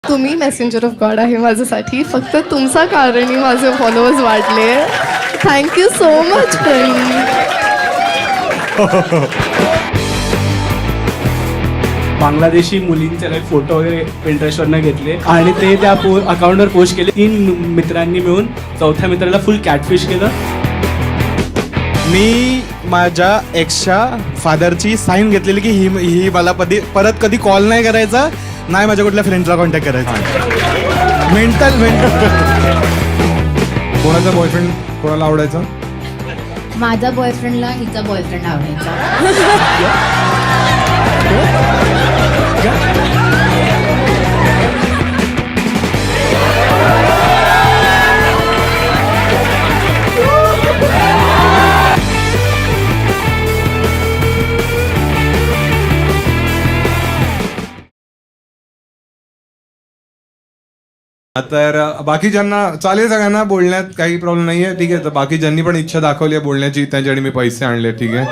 तुम्ही messenger of God आहे माझ्यासाठी. फक्त तुमचा कारणी माझे फॉलोअर्स वाढले. Thank you so much friend. Bangladeshi मुलींचे काही फोटो वगैरे पिंटरेस्टवरनं घेतले आणि ते त्या अकाउंटवर पोस्ट केले. 3 मित्रांनी मिळून 4थ्या मित्राला फुल कॅटफिश केलं. मी माझ्या एक्सच्या फादरची साईन घेतलेली की ही मला परत कधी कॉल नाही करायचा, नाही माझ्या कुठल्या फ्रेंडला कॉन्टॅक्ट करायचा. मेंटल कोणाचा बॉयफ्रेंड कोणाला आवडायचा? माझा बॉयफ्रेंडला हिचा बॉयफ्रेंड आवडायचा. तर बाकी ज्यांना चालेल सगळ्यांना बोलण्यात काही प्रॉब्लेम नाही आहे, ठीक आहे. तर बाकी ज्यांनी पण इच्छा दाखवली आहे बोलण्याची त्यांच्यासाठी मी पैसे आणले, ठीक आहे.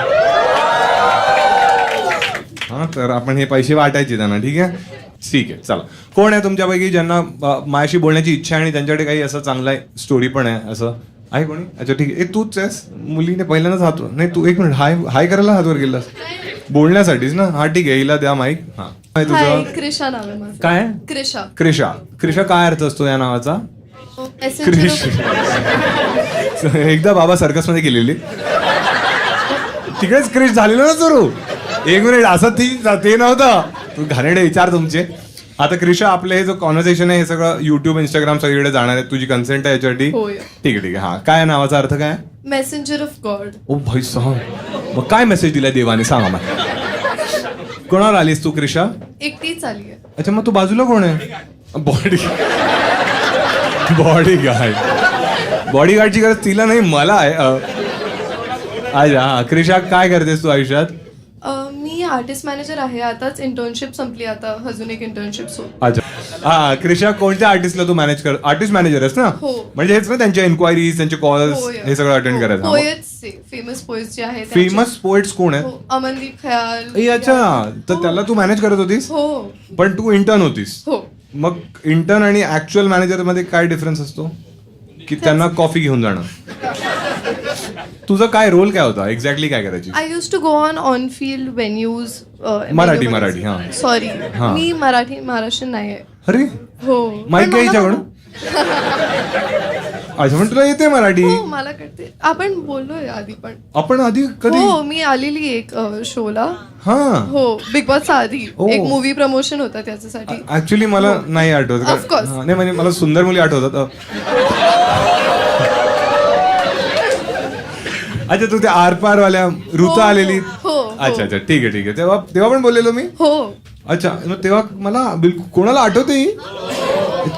हां, तर आपण हे पैसे वाटायचे त्यांना, ठीक आहे. ठीक आहे, चला. कोण आहे तुमच्यापैकी ज्यांना माझ्याशी बोलण्याची इच्छा आहे आणि त्यांच्याकडे काही असं चांगला स्टोरी पण आहे, असं आहे कोणी? अच्छा, ठीक आहे. तूच आहेस मुलीने पहिल्यांदाच हात, नाही तू एक मिनिट, हाय करायला हातवर गेलास बोलण्यासाठीच ना? हा, ठीक आहे. हिला द्या माईक. हां, हाय, तुझं क्रिशा नाव आहे माझं. काय? क्रिशा. क्रिशा. क्रिशा काय अर्थ असतो या नावाचा? क्रिश. एकदा बाबा सर्कस मध्ये गेलेली, तिकडेच क्रिश झालेलं ना सुरू. एक मिनिट, असं ते नव्हतं. तू घाणेरडे विचार तुमचे. आता क्रिशा, आपलं हे जो कॉन्व्हर्सेशन आहे हे सगळं युट्यूब इंस्टाग्राम सगळीकडे जाणार आहे. तुझी कन्सेंट आहे याच्यासाठी? होय. ठीक आहे, ठीक आहे. हा, काय नावाचा अर्थ काय? Messenger of God. ओ भाई साहब, मग काय मेसेज दिलाय देवाने सांगा मला. कोणावर आलीस तू क्रिशा? एकटीच आली आहे. अच्छा, मग तू बाजूला कोण आहे? बॉडीगार्डची गरज तिला नाही, मला आहे. अच्छा, हा. क्रिशा, काय करतेस तू आयुष्यात? मी आर्टिस्ट मॅनेजर आहे. आताच इंटर्नशिप संपली, आता अजून एक इंटर्नशिप सुरू. अच्छा, हा. क्रिशा, कोणत्या आर्टिस्टला तू मॅनेज कर? आर्टिस्ट मॅनेजर आहेस ना? हो. म्हणजे हेच ना, त्यांच्या इन्क्वायरीज, त्यांचे कॉल्स, हे सगळं अटेंड करायचं. पोएट्स, फेमस पोएट्स जे आहेत. फेमस पोएट्स कोण आहेत? अमनदीप खयाल. अच्छा, तर त्याला तू मॅनेज करत होतीस? हो पण तू इंटर्न होतीस? हो. मग इंटर्न आणि ऍक्च्युअल मॅनेजर मध्ये काय डिफरन्स असतो? की त्यांना कॉफी घेऊन जाणं. तुझा काय रोल काय होता? एक्झॅक्टली काय करायची? I used to go on field venues. Marathi, हा. सॉरी, हा. मी महाराष्ट्रीयन नाही आहे. अरे, हो. माहिती पण घ्यायच्या मला- अच्छा, पण तुला येते मराठी? हो, मला कळते. आपण बोललोय आधी पण. आपण आधी कधी? हो, मी आलेली एक शोला. हा. हो, बिग बॉसचा आधी ओ. एक मूवी प्रमोशन होता त्याच्यासाठी. ऍक्च्युली मला नाही आठवत. Of course. हा, नाही म्हणजे मला सुंदर मुली आठवतात. अच्छा, तू त्या आरपार वाल्या ऋता आलेली? हो. अच्छा अच्छा, ठीक आहे, ठीक आहे. तेव्हा पण बोललेलो मी. हो. अच्छा, मग तेव्हा मला बिलकुल कोणाला आठवते ही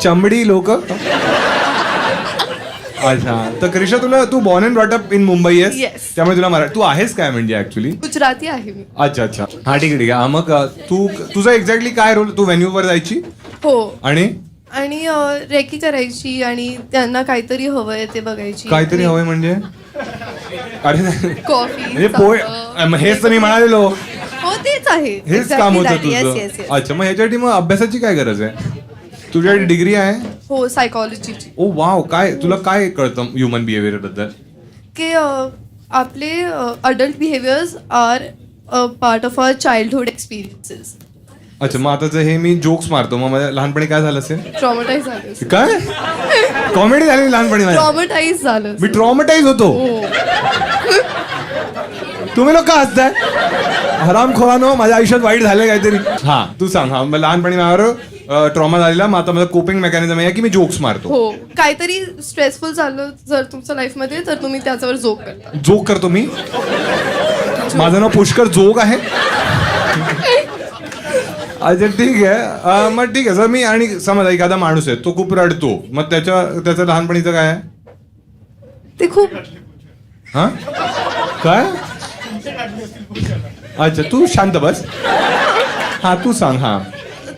चमडी लोक. अच्छा, तर क्रिशा, तू born and brought up in Mumbai आहेस? Yes. त्यामुळे तुला मराठी, तू आहेस काय म्हणजे ऍक्च्युली? गुजराती आहे मी. अच्छा अच्छा, हा, ठीक आहे, ठीक आहे. हा, मग तुझा एक्झॅक्टली काय रोल? तू व्हेन्यू वर जायची हो. आणि रेकी करायची आणि त्यांना काहीतरी हवंय ते बघायची. काहीतरी हवंय म्हणजे? अरे, कॉफी, म्हणजे हेच तर मी म्हणालेलो. हो, तेच आहे. हेच Exactly काम होतं that. Yes, तुझं. yes, yes. अच्छा, मग ह्याच्यासाठी मग अभ्यासाची काय गरज आहे? तुझ्याकडे डिग्री आहे? हो, सायकॉलॉजीची. ओ वाव, काय तुला काय कळतं ह्युमन बिहेवियर बद्दल? की आपले adult behaviours are part of our childhood experiences. अच्छा, मग आता जर हे मी जोक्स मारतो, मग माझ्या लहानपणी काय झालं असेल? ट्रॉमटाईज झालं. काय कॉमेडी झाली लहानपणी माझ्या? ट्रॉमटाईज झालं. मी ट्रॉमटाईज होतो. हो. तुम्ही लोक का हसताय? हरामखोरानो, माझ्या आयुष्यात वाईट झालंय काहीतरी. हा, तू सांग. हा, लहानपणी माझ्यावर ट्रॉमा झालेला, मग आता माझं कोपिंग मेकॅनिझम आहे की मी जोक्स मारतो. हो, काहीतरी स्ट्रेसफुल झालं जर तुमच्या लाईफ मध्ये तर तुम्ही त्याच्यावर जोक करता. जोक करतो मी? माझं नाव पुष्कर जोग आहे? अच्छा, ठीक आहे. मग ठीक आहे सर. मी आणि समज एखादा माणूस आहे, तो खूप रडतो, मग त्याचं लहानपणीचं काय आहे? ते खूप. हा, काय? अच्छा, तू शांत बस. हा, तू सांग. हा,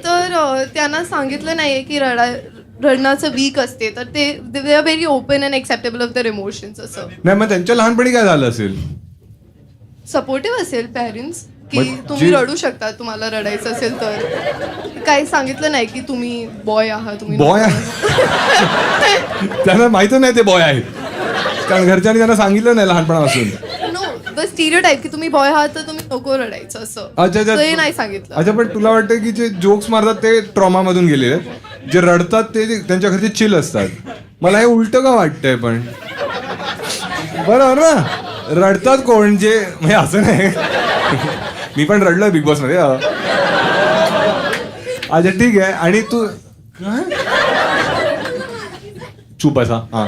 तर त्यांना सांगितलं नाहीये की रडण्याचं वीक असते, तर ते are very open and acceptable of their emotions. असं नाही, मग त्यांच्या लहानपणी काय झालं असेल? सपोर्टिव्ह असेल पेरेंट्स की मग तुम्ही जे- रडू शकता, तुम्हाला रडायचं असेल तर. काही सांगितलं नाही की तुम्ही बॉय आहात, तुम्ही बॉय त्यांना माहित नाही ते बॉय आहेत, कारण घरच्यांनी त्यांना सांगितलं नाही लहानपणापासून. नो द स्टिरियोटाइप की तुम्ही बॉय आहात तर तुम्ही नको रडायचं असं. अच्छा ते नाही सांगितलं. अच्छा, पण तुला वाटतं की जे जोक्स मारतात ते ट्रॉमा मधून गेलेले आहेत, जे रडतात ते त्यांच्या घरचे चिल असतात. मला हे उलट का वाटतंय पण बरोबर ना, रडतात कोण जे म्हणजे असं नाही. मी पण रडलोय बिग बॉस मध्ये. अच्छा ठीक आहे. आणि तू काय चूप असा हा,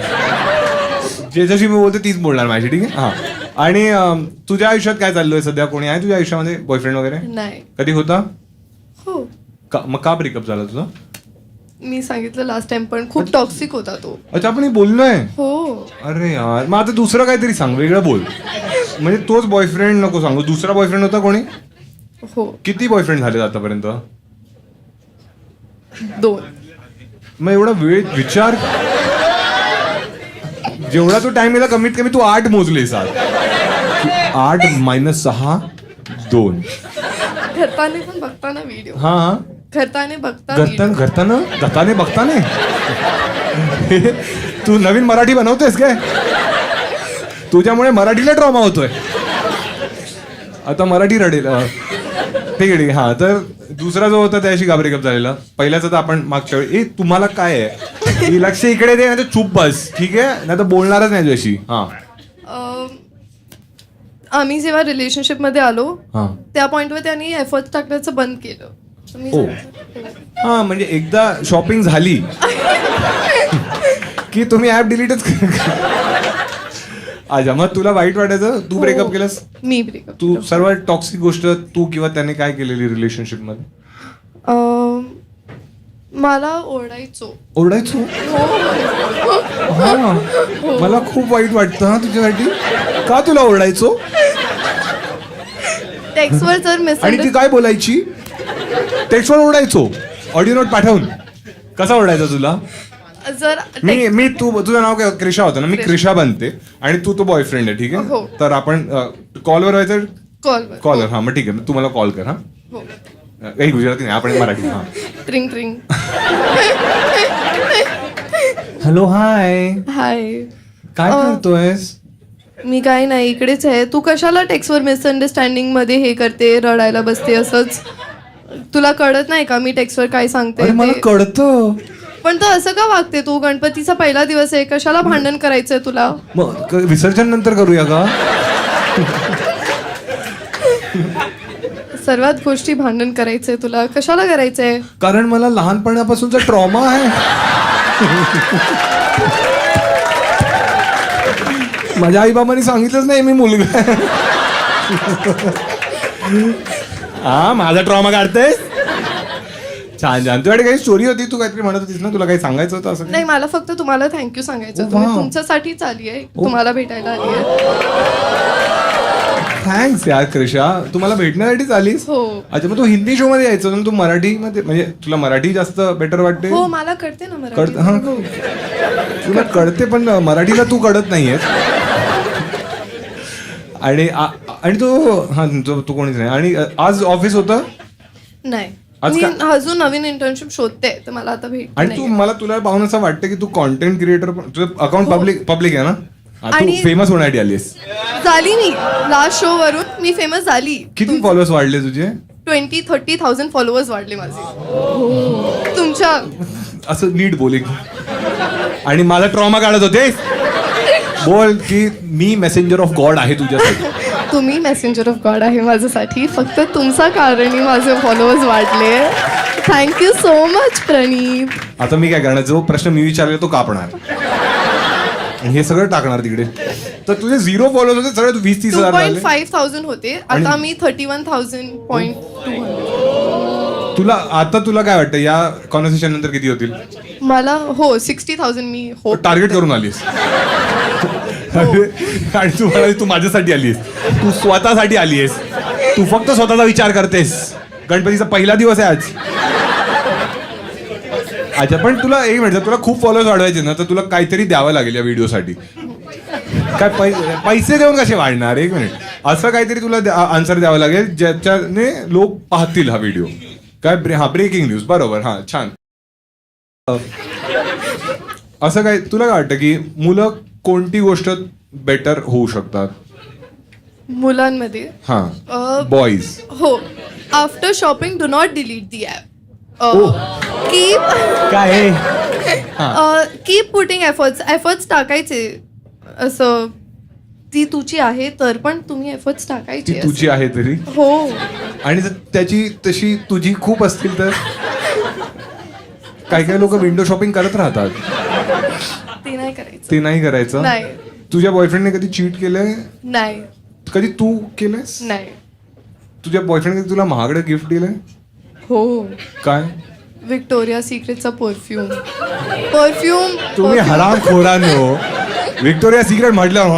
ज्याच्याशी मी बोलतो तीच बोलणार माझी, ठीक आहे. हा, आणि तुझ्या आयुष्यात काय चाललोय सध्या? कोणी आहे तुझ्या आयुष्यामध्ये बॉयफ्रेंड वगैरे? नाही. कधी होता? हो, मग का ब्रेकअप झाला तुझा? मी सांगितलं लास्ट टाइम, पण खूप टॉक्सिक होता तो. अच्छा, आपण हे बोललोय. हो. अरे यार, मग आता दुसरं काहीतरी सांग, वेगळं बोल. म्हणजे तोच बॉयफ्रेंड नको सांगू. दुसरा बॉयफ्रेंड होता कोणी? हो, किती बॉयफ्रेंड झाले आतापर्यंत? 2. मग एवढा वेळ विचार, जेवढा तू टाइम गेला कमीत कमी तू 8 मोजलेस आज. 8 - 6 2. घरताने पण बघताना व्हिडिओ, हा हा, घरताने बघता video. गताने बघताने तू नवीन मराठी बनवतेस काय? तुझ्यामुळे मराठीला ट्रॉमा होतोय. आता मराठी रडेल. ठीक आहे ठीक आहे. हा, तर दुसरा जो होता त्याशी का ब्रेकअप झालेला? पहिल्याच तर आपण मागच्या वेळी. ए तुम्हाला काय आहे, ही लक्ष इकडे दे, नाही तर चूप बस, ठीक आहे? नाही तर बोलणारच नाही तुझ्याशी. हा आम्ही जेव्हा रिलेशनशिप मध्ये आलो हा त्या पॉइंटवर त्यांनी एफर्ट टाकण्याचं बंद केलं. तर मी ओ. सांगितलं, हा, म्हणजे एकदा शॉपिंग झाली की तुम्ही ऍप डिलीटच. अच्छा, मग तुला वाईट वाटायचं, तू ब्रेकअप केलंस? मी ब्रेकअप. तू सर्वात टॉक्सिक गोष्ट तू किंवा त्याने काय केलेली रिलेशनशिप मध्ये? मला ओरडायचो. ओरडायचो? हा, मला खूप वाईट वाटतं हा तुझ्यासाठी. का तुला ओरडायचो? टेक्स्टवर जर आणि ती मेसेज काय बोलायची? टेक्स्टवर ओरडायचो, ऑडिओ नोट पाठवून. कसा ओरडायचा तुला? जर मी तुझं नाव काय क्रिशा होतं ना? मी क्रिशा बनते आणि तू तो बॉयफ्रेंड आहे, ठीक आहे? हो. तर आपण कॉलवर व्हायचं. कॉलवर. कॉलर, हा मग ठीक आहे, तू मला कॉल कर. हा, हो. काही गुजराती नाही, आपण मराठी. हा, ट्रिंग ट्रिंग. हॅलो हाय, हाय. काय करतोयस? मी काय नाही, इकडेच आहे. तू कशाला टेक्स्टवर मिसअंडरस्टँडिंग मध्ये हे करते, रडायला बसते असंच? तुला कळत नाही का मी टेक्स्टवर काय सांगते अरे मला ते? कळतं. पण तू असं का वागते? तू गणपतीचा पहिला दिवस आहे, कशाला भांडण करायचंय तुला? मग विसर्जन नंतर करूया का? सर्वात गोष्टी भांडण करायचंय तुला, कशाला करायचंय? कारण मला लहानपणापासूनचा ट्रॉमा आहे. माझ्या आई बाबांनी सांगितलंच नाही मी मुलगा आहे. हा, माझा ट्रॉमा काढतेस? छान छान. तुझ्याकडे काही स्टोरी होती, तू काहीतरी म्हणत होतीस ना, तुला काही सांगायचं होतं असं? नाही, मला फक्त तुम्हाला थँक्यू सांगायचं. Oh, तुम्ही wow. तुमच्यासाठीच आली आहे, तुम्हाला भेटायला आली आहे. थँक्स यार क्रिशा, तुम्हाला भेटण्यासाठीच आलीस? हो. अच्छा, मग तू हिंदी शो मध्ये यायचं ना? तू मराठी मध्ये, म्हणजे तुला मराठी जास्त बेटर वाटते? हो, मला कळते ना मराठी. कळत, हा. हो. तुला कळते पण मराठीला तू कळत नाहीयेस. आणि आणि तो हा तू कोणीच नाही. आणि आज ऑफिस होतं? नाही, आज मी का- अजून नवीन इंटर्नशिप शोधते, तर मला आता भेट आणि तू मला तुला पाहून असं वाटतं की तू कॉन्टेंट क्रिएटर पण, तुझं अकाउंट हो. पब्लिक आहे ना? हा, तू आणि- फेमस होण्यासाठी आलीस. झाली. मी लास्ट शो वरून मी फेमस झाली. किती फॉलोअर्स वाढले तुझे? 20-30,000 फॉलोअर्स वाढले माझे. तुमच्या असं नीट बोल एक. आणि माझा ट्रॉमा काढत होतेस? बोल की मी मेसेंजर ऑफ गॉड आहे तुझ्यासाठी. तुम्ही मेसेंजर ऑफ गॉड आहे माझ्यासाठी. फक्त तुमचा कारणी माझे फॉलोअर्स वाढले. थँक्यू सो मच प्रणीत. आता मी काय करणार? जो प्रश्न मी विचारला तो कापणार आणि हे सगळं टाकणार तिकडे. तर तुझे 0 फॉलोअर्स होते, सगळे 20-30 हजार झाले. 2,500 होते, आता मी 31,000.200. तुला काय वाटतं या कॉन्व्हर्सेशन नंतर किती होतील? मला हो 60,000 मी हो टार्गेट करून आलीस. आणि तू म्हणाली तू माझ्यासाठी आलीस, तू स्वतःसाठी आलीस, तू फक्त स्वतःचा विचार करतेस. गणपतीचा पहिला दिवस आहे आज. अच्छा, पण तुला एक मिनिट, तुला खूप फॉलोअर्स वाढवायचे ना, तर तुला काहीतरी द्यावं लागेल या व्हिडिओसाठी. काय पैसे देऊन कसे वाढणार? एक मिनिट, असं काहीतरी तुला आन्सर द्यावं लागेल ज्याच्याने लोक पाहतील हा व्हिडिओ. काय ब्रेकिंग न्यूज, बरोबर. हा, छान. असं काय तुला काय वाटतं की मुलं कोणती गोष्ट बेटर होऊ शकतात? मुलांमध्ये हा, बॉईज. हो, after shopping do not delete the app. Keep काय कीप पुटिंग एफर्ट्स टाकायचे. असं ती तुझी आहे तर पण तुम्ही एफर्ट्स ती टाकायचे. तुझी आहे तरी, हो, आणि जर त्याची तशी तुझी खूप असतील तर? काही काही लोक विंडो शॉपिंग करत राहतात. ते नाही करायचं. ते नाही करायचं. नाही. तुझ्या बॉयफ्रेंडने कधी चीट केलंय? नाही. कधी तू केलंयस? नाही. तुझ्या बॉयफ्रेंड कधी तुला महागडं गिफ्ट दिलंय? हो, काय? विक्टोरिया सिक्रेटचा परफ्यूम. तुम्ही हरामखोरांनो, विक्टोरिया सिक्रेट म्हटलं,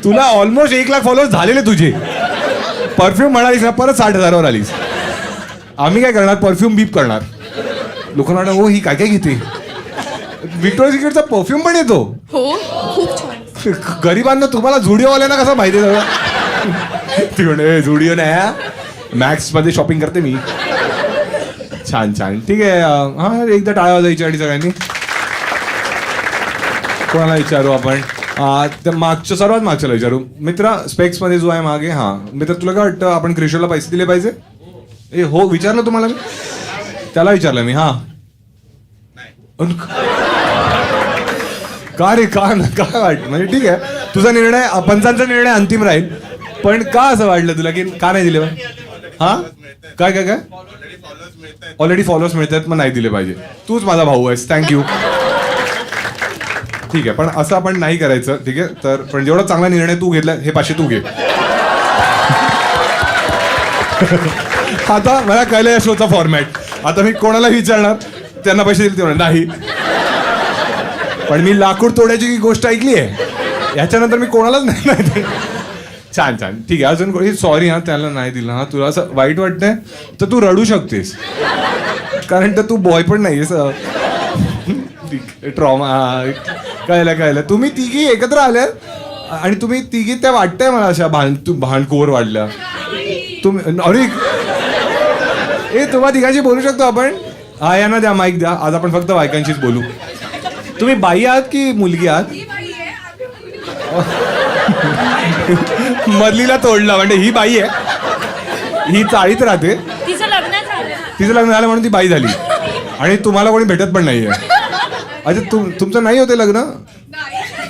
तुला ऑलमोस्ट 1 लाख फॉलोअर्स झालेले तुझे. परफ्यूम म्हणालीस ना, परत 60,000वर आलीस. आम्ही काय करणार? परफ्यूम बीप करणार. लोकांना वाटतं, हो ही काय काय घेते. विक्टोरिया सिक्रेटचा परफ्यूम पण येतो. हो, खूप छान. गरिबांना, तुम्हाला झुडिओवाल्यांना कसं माहिती आहे ती म्हणे झुडिओ नाही, मॅक्स मध्ये शॉपिंग करते मी. छान छान, ठीक आहे. हा, एकदा टाळ्या वाजायची आणि सगळ्यांनी. कोणाला विचारू आपण? मागच्या, सर्वात मागच्याला विचारू. मित्रा, स्पेक्स मध्ये जो आहे मागे, हा मित्र, तुला काय वाटतं आपण क्रिशोला पैसे दिले पाहिजे? हो, विचारलं तुम्हाला मी, त्याला विचारलं मी. हा, का रे, काय वाटतं? म्हणजे ठीक आहे, तुझा निर्णय, पंचांचा निर्णय अंतिम राहील, पण का असं वाटलं तुला की का नाही दिले? हा, काय काय काय ऑलरेडी फॉलोअर्स मिळतात, मग नाही दिले पाहिजे. तूच माझा भाऊ आहेस, थँक्यू. ठीक आहे, पण असं आपण नाही करायचं, ठीक आहे? तर पण जेवढा चांगला निर्णय तू घेतला, हे 500 तू घे. आता मला कळलं या शोचा फॉर्मॅट. आता मी कोणाला विचारणार, त्यांना पैसे दिले ते म्हणणार नाही. पण मी लाकूड तोड्याची गोष्ट ऐकली आहे, ह्याच्यानंतर मी कोणालाच नाही. छान छान, ठीक आहे. अजून सॉरी हा, त्याला नाही दिलं. हा, तुला असं वाईट वाटतंय तर तू रडू शकतेस, कारण तर तू बॉय पण नाहीयेस. ट्रॉमा, कळलं. तुम्ही तिघी एकत्र आल्या आणि तुम्ही तिघी, त्या वाटतंय मला अशा भांडखोर वाढल्या तुम्ही. अरे, तुम्हा तिघांशी बोलू शकतो आपण? हा, यांना द्या माईक द्या. आज आपण फक्त बायकांशीच बोलू. तुम्ही बाई आहात की मुलगी आहात? मधलीला तोडला, म्हणजे ही बाई आहे, ही चाळीत राहते, तिचं लग्न झालं म्हणून ती बाई झाली, आणि तुम्हाला कोणी भेटत पण नाहीये. अच्छा, तुमचं नाही होते लग्न?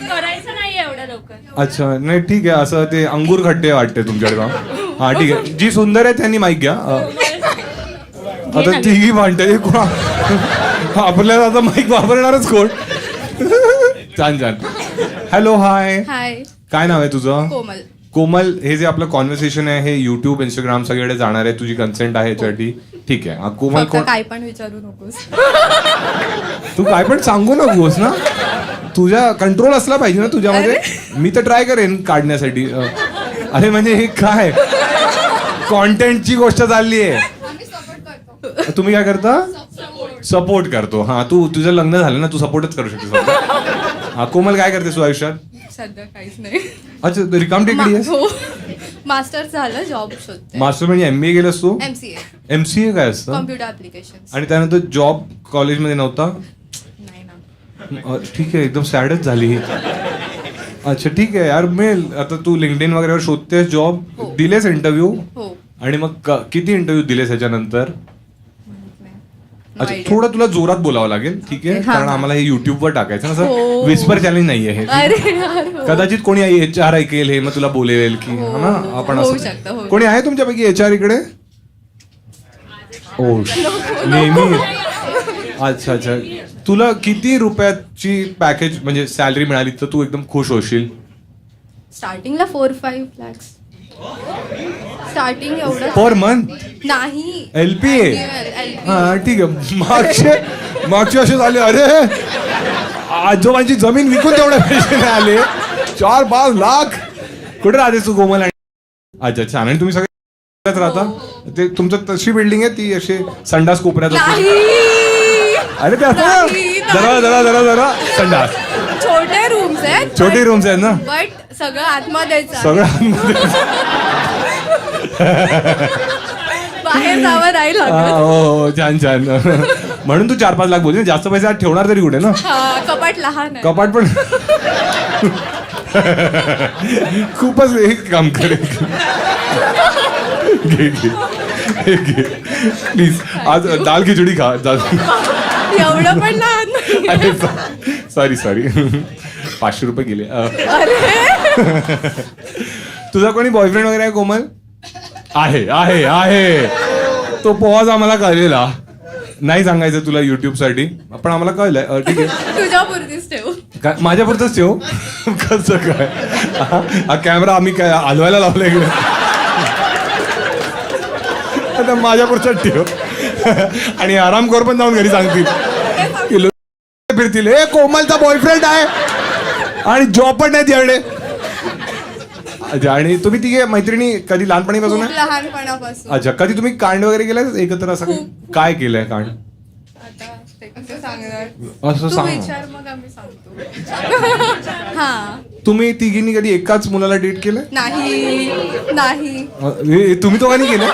करायचं नाही एवढं लवकर. अच्छा, नाही, ठीक आहे. असं ते अंगूर खट्टे वाटते तुमच्याकडे. हा, ठीक आहे. जी सुंदर आहे त्यांनी माईक घ्या. आता तिघी भांडते आपल्याला, आता माईक वापरणारच कोण? छान छान. हॅलो, हाय. काय नाव आहे तुझं? कोमल. हे जे आपलं कॉन्व्हर्सेशन आहे, हे युट्यूब, इंस्टाग्राम सगळीकडे जाणार आहे. तुझी कन्सेंट आहे याच्यासाठी? ठीक आहे. कोमल कोण? काय पण विचारू नकोस. तू काय पण सांगू नकोस ना, तुझ्या कंट्रोल असला पाहिजे ना तुझ्यामध्ये. मी तर ट्राय करेन काढण्यासाठी. अरे म्हणजे हे काय कॉन्टेंटची गोष्ट चालली आहे. तुम्ही काय करता? सपोर्ट करतो. हा, तुझं लग्न झालं ना, तू सपोर्टच करू शकतेस. हा, कोमल काय करतेस तू आयुष्यात? सध्या काहीच नाही. अच्छा, रिकाम टेकडी आहेस? मास्टर झालं, जॉब शोधते. मास्टर म्हणजे MBA केलंस तू? MCA काय असतं? Computer application. आणि त्यानंतर जॉब कॉलेजमध्ये नव्हता? नाही ना. ठीक आहे, एकदम सॅडच झाली. अच्छा, ठीक आहे यार. मेल, आता तू लिंक्डइन वगैरेवर शोधतेस जॉब? The less interview? हो. आणि मग किती इंटरव्ह्यू दिलेस ह्याच्यानंतर? अच्छा, थोडं तुला जोरात बोलावं लागेल, ठीक आहे? कारण आम्हाला हे युट्यूबवर टाकायचं ना, असं विस्पर चॅलेंज नाहीये हे. कदाचित कोणी HR ऐकेल हे, मग तुला बोलेल की ना आपण असं. कोणी आहे तुमच्यापैकी HR इकडे? ओ, नेहमी. अच्छा अच्छा, तुला किती रुपयाची पॅकेज म्हणजे सॅलरी मिळाली तर तू एकदम खुश होशील? स्टार्टिंगला 4-5 lakhs. स्टार्टिंग एवढं पर मंथ? नाही. LPA? हा, ठीक आहे. मागचे असे झाले, अरे आजोबांची जमीन विकून तेवढे पैसे नाही आले. 4-5 लाख. कुठे राहतेस तू कोमल? अच्छा, छान. आणि तुम्ही सगळे राहता? ते तुमचं तशी बिल्डिंग आहे ती अशी संडास कोपऱ्यात असते? अरे ते असं जरा संडास. छोटे रूम्स आहेत छोटे रूम्स आहेत ना बट सगळं आतमध्येच आहे. सगळं आतमध्ये. बाहेर जावं नाही हा, लागत. हो छान छान म्हणून तू 4-5 लाख बोलली जास्त पैसे आज ठेवणार तरी कुठे ना हा, कपाट लहान आहे. कपाट पण खूपच एक काम करेल प्लीज आज दाल खिचडी खा एवढं पण लहान नाही. सॉरी 500 रुपये गेले अरे तुझा कोणी बॉयफ्रेंड वगैरे आहे कोमल आहे तो पोहाच आम्हाला कळलेला नाही सांगायचं तुला युट्यूब साठी पण आम्हाला कळलंय ठीक आहे तुझ्या पुरतीच ठेव. काय माझ्यापुरतच ठेव कसं काय हा कॅमेरा आम्ही काय हलवायला लावलाय इकडे आता माझ्यापुरतच ठेव आणि आरामखोर पण जाऊन घरी सांगतील की लोक फिरतील ए कोमलचा बॉयफ्रेंड आहे आणि जॉब पण नाही त्याकडे अच्छा आणि तुम्ही तिघे मैत्रिणी कधी लहानपणीपासून खूप आहे लहानपणापासून. अच्छा कधी तुम्ही कांड वगैरे केलंय एकत्र असं काय केलंय कांड आता ते कसं सांगणार असं तू सांग विचार मग आम्ही सांगतो. हा तुम्ही तिघींनी कधी एकाच मुलाला डेट केलंय नाही तुम्ही दोघांनी केलं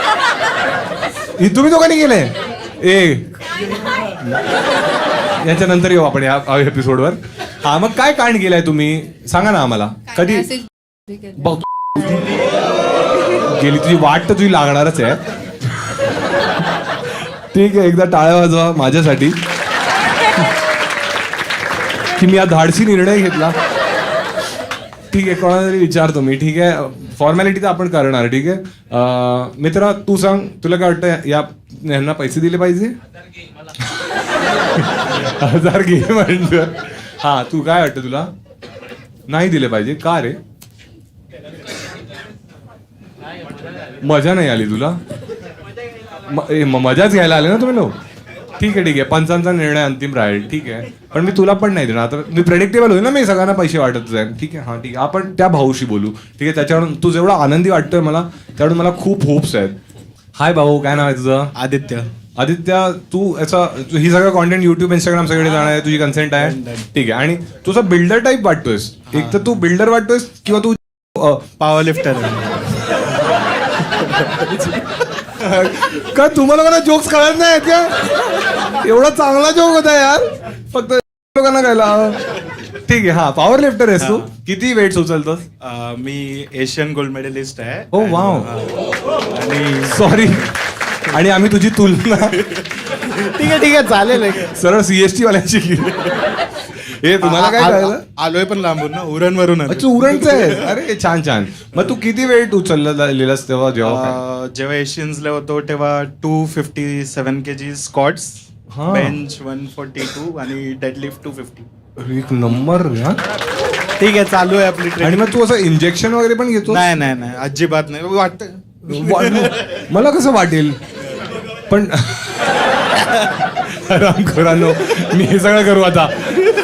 तुम्ही दोघांनी केलंय याच्यानंतर येऊ आपण या एपिसोडवर हा मग काय कांड केलंय तुम्ही सांगा ना आम्हाला कधी बघ गेली तुझी वाट तर तुझी लागणारच आहे ठीक आहे एकदा टाळ्या वाजवा माझ्यासाठी की मी हा धाडसी निर्णय घेतला ठीक आहे कोणाला तरी विचारतो मी ठीक आहे फॉर्मॅलिटी तर आपण करणार ठीक आहे मित्रा तू सांग तुला काय वाटतं यांना पैसे दिले पाहिजे 1000 घे म्हणलं हा तू काय वाटतं तुला नाही दिले पाहिजे का रे मजा नाही आली तुला मजाच घ्यायला आले ना तुम्ही लोक ठीक आहे पंचांचा निर्णय अंतिम राहील ठीक आहे पण मी तुला पण नाही देणार आता मी प्रेडिक्टेबल होईल ना मी सगळ्यांना पैसे वाटत जाईल ठीक आहे हा ठीक आहे आपण त्या भाऊशी बोलू ठीक आहे त्याच्यावरून तू जेवढा आनंदी वाटतोय मला त्यावरून मला खूप होप्स आहेत हाय भाऊ काय नाव आहे तुझं आदित्य तू ही सगळं कॉन्टेंट युट्यूब इंस्टाग्राम सगळे जाणार आहे तुझी कन्सेंट आहे ठीक आहे आणि तुझा बिल्डर टाईप वाटतोयस एक तर तू बिल्डर वाटतोयस किंवा तू पॉवर लिफ्टर का तुम्हाला मला जोक्स कळत नाही का एवढा चांगला जोक होता यार फक्त लोकांना कळला ठीक आहे हा पॉवर लिफ्टर आहेस तू किती वेट उचलतोस मी एशियन गोल्ड मेडलिस्ट आहे ओ वाव आणि सॉरी आणि आम्ही तुझी तुलना ठीक आहे चालेल सरळ सीएसटी वाल्यांची केली हे तुम्हाला काय कळलं आलोय पण लांबून ना उरणवरून अच्छा उरणचं आहे अरे छान मग तू किती वेट उचललेलास तेव्हा जेव्हा एशियन्सला होतो तेव्हा 257 kg स्कॉट्स हा. बेंच 142 आणि डेडलिफ्ट 250 एक नंबर ठीक आहे चालू आहे आपली आणि मग तू असं इंजेक्शन वगैरे पण घेतो नाही अजिबात नाही वाटत मला कसं वाटेल पण रामखोरांनो मी हे सगळं करू आता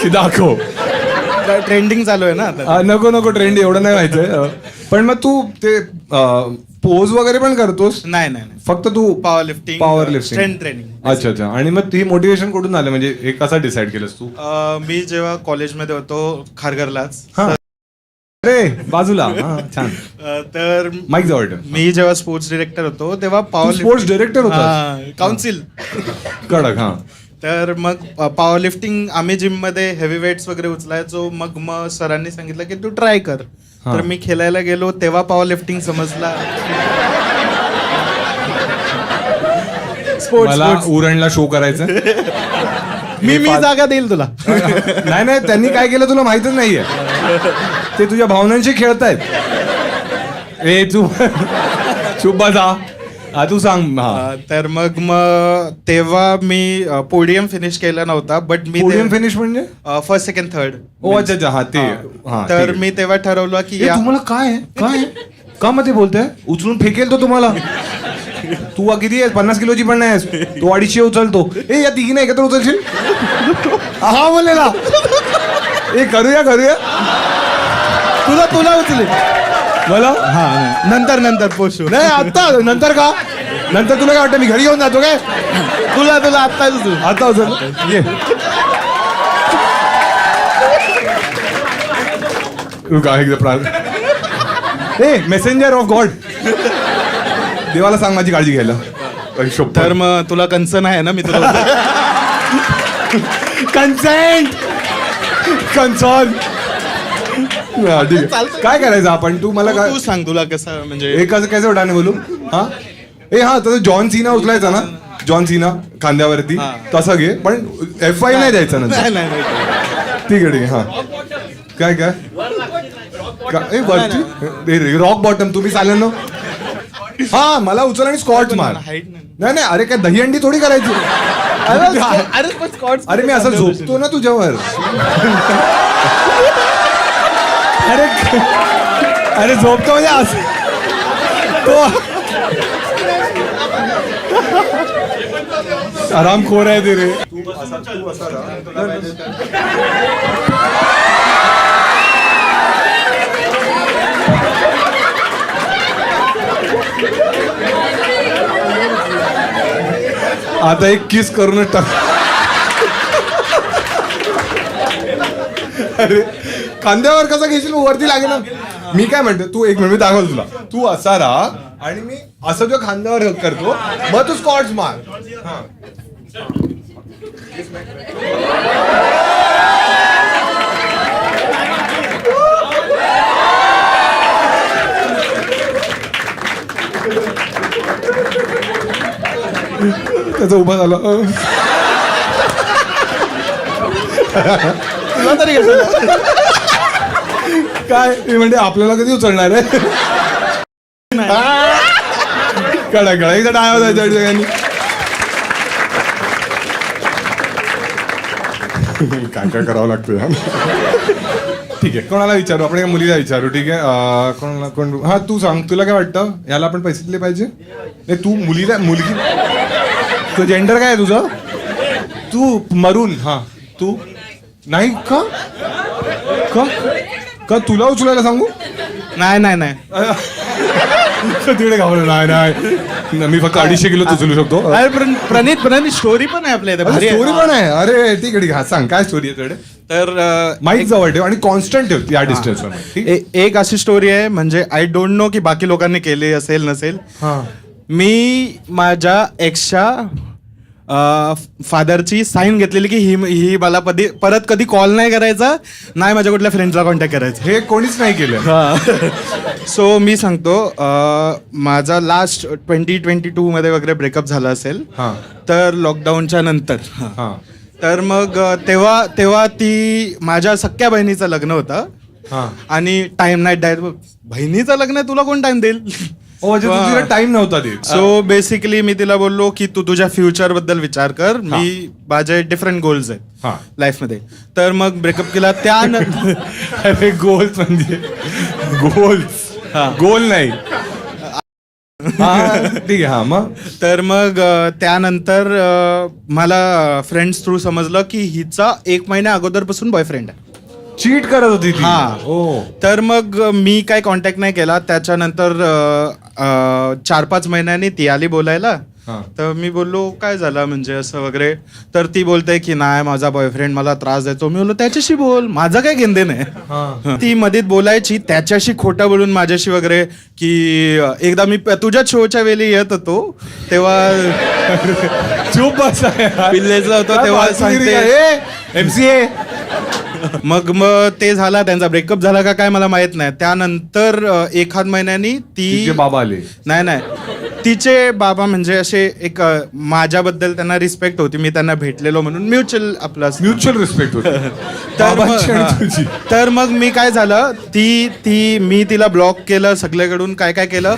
की दाखव ट्रेंडिंग चालू आहे ना आता नको ट्रेंड एवढं नाही व्हायचंय पण मग तू ते पोज वगैरे पण करतोस नाही फक्त तू पॉवर लिफ्टिंग स्ट्रेंथ ट्रेनिंग अच्छा आणि मग ही मोटिवेशन कुठून आलं म्हणजे हे कसा डिसाइड केलंस तू मी जेव्हा कॉलेजमध्ये होतो खारघरलाच अरे बाजूला छान तर माईक जवळ ठेव. मी जेव्हा स्पोर्ट्स डिरेक्टर होतो तेव्हा पॉवर स्पोर्ट्स डिरेक्टर होता काउन्सिल कडक हा तर मग पॉवर लिफ्टिंग आम्ही जिम मध्ये हेवी वेट्स वगैरे उचलायचो मग सरांनी सांगितलं की तू ट्राय कर तर मी खेळायला गेलो तेव्हा पॉवर लिफ्टिंग समजला मला उरणला शो करायचा मी जागा देईल तुला नाही त्यांनी काय केलं तुला माहितच नाहीये ते तुझ्या भावनांशी खेळतायत ए तू चुप जा तू सांग तर मग तेव्हा मी पोडियम फिनिश केला नव्हता बट मी पोडियम फिनिश म्हणजे फर्स्ट सेकंड थर्ड ओ अच्छा हा ते तर मी तेव्हा ठरवलं की तुम्हाला काय का मग ते बोलतोय उचलून फेकेल तो तुम्हाला तू किती आहेस 50 किलोची पण नाही आहेस तो 250 उचलतो या तिघी नाही एकत्र उचलशील हा बोललेला करूया तुला उचले मला नंतर पोचू नाही आता नंतर का नंतर तुला काय वाटतं मी घरी घेऊन जातो काय तुला आता उचल ये रुका एकदा ए मेसेंजर ऑफ गॉड, देवाला सांग माझी काळजी घ्यायला. तर मग तुला कन्सर्न आहे ना, मी तुला कन्सेंट कन्सॉल. काय करायचं आपण, तू मला काय तू सांग, तुला कसं म्हणजे एक कैसे उठाने बोलू. हा हा तसं जॉन सीना उचलायचा ना, जॉन सीना खांद्यावरती तसं घे, पण FI नाही द्यायचा ना. नाही, नाही, नाही. ठीक आहे हा. काय काय वरती रॉक बॉटम तुम्ही चालेल ना. हा मला उचल आणि स्कॉट मार. नाही नाही, अरे काय दहीहंडी थोडी करायची. अरे मी असं झोपतो ना तुझ्यावर. अरे अरे झोपतो म्हणजे असं आरामखोर आहे ते रे. आता एक किस करूनच टाक. अरे खांद्यावर कसा घेशील, वरती लागेल ना. मी काय म्हणतो, तू एक मिनिट दाखवतो तुला. तू असा राहा आणि मी असं जो खांद्यावर करतो, मग तू स्कॉट्स मार. त्याचा उभा झाला. तुला तरी कसं काय मी म्हणजे आपल्याला कधी उचलणार आहे. कडा कडा एकदा डाय होता सगळ्यांनी. काय काय करावं लागतं. ठीक आहे, कोणाला विचारू आपण, मुलीला विचारू. ठीक आहे, कोणाला कोण. हा तू सांग, तुला काय वाटतं, याला आपण पैसे दिले पाहिजे. नाही तू मुलीला, मुलगी तुझं जेंडर काय आहे तुझं. तू मरून. हा तू नाही का का का तुला उचलायला सांगू. नाही नाही नाही. तिकडे घाबरलं. नाही नाही, मी फक्त 250 किलो उचलू शकतो. अरे प्रणित स्टोरी पण आहे आपल्या इथे, भारी आहे. स्टोरी पण आहे. अरे ठीक आहे ठीक आहे, सांग काय स्टोरी आहे तुझ्याकडे. तर माईक जवळ ठेव आणि कॉन्स्टंट ठेव या डिस्टन्सवर. एक अशी स्टोरी आहे, म्हणजे आय डोंट नो की बाकी लोकांनी केली असेल नसेल. मी माझ्या एक्सच्या फादरची साईन घेतलेली की ही मला परत कधी कॉल नाही करायचा, नाही माझ्या कुठल्या फ्रेंडला कॉन्टॅक्ट करायचा. हे कोणीच नाही केलं. सो मी सांगतो, माझा लास्ट 2022 मध्ये वगैरे ब्रेकअप झाला असेल. तर लॉकडाऊनच्या नंतर. तर मग तेव्हा ती माझ्या सख्या बहिणीचं लग्न होतं आणि टाइम नाही. बहिणीचं लग्न आहे, तुला कोण टाइम देईल. तुझ्या टाइम नव्हता ते. सो बेसिकली मी तिला बोललो की तू तुझ्या फ्युचर बद्दल विचार कर, मी माझे डिफरंट गोल्स आहेत लाईफ मध्ये. तर मग ब्रेकअप केला त्यानंतर. अरे गोल्स म्हणजे गोल्स, गोल नाही. ठीक आहे. हा मग तर मग त्यानंतर मला फ्रेंड्स थ्रू समजलं की हिचा 1 महिन्या अगोदरपासून बॉयफ्रेंड आहे. चीट करत होती ती. तर मग मी काय कॉन्टॅक्ट नाही केला. त्याच्यानंतर 4-5 महिन्यांनी ती आली बोलायला. तर मी बोललो काय झालं म्हणजे असं वगैरे. तर ती बोलते की नाही माझा बॉयफ्रेंड मला त्रास देतो. मी बोललो त्याच्याशी बोल, माझा काय घेणं नाही. ती मध्येच बोलायची त्याच्याशी, खोटं बोलून माझ्याशी वगैरे. की एकदा मी तुझ्या शोच्या वेळी येत होतो तेव्हा चूप पिल्लेचं होतं तेव्हा सांगते MCA. मग ते झाला, त्यांचा ब्रेकअप झाला का काय मला माहित नाही. त्यानंतर 1 महिन्यांनी ती बाबा आले. नाही तिचे बाबा म्हणजे असे एक माझ्याबद्दल त्यांना रिस्पेक्ट होती, मी त्यांना भेटलेलो म्हणून म्युच्युअल रिस्पेक्ट होती. तर मग मी काय झालं, मी तिला ब्लॉक केलं सगळ्याकडून. काय काय केलं.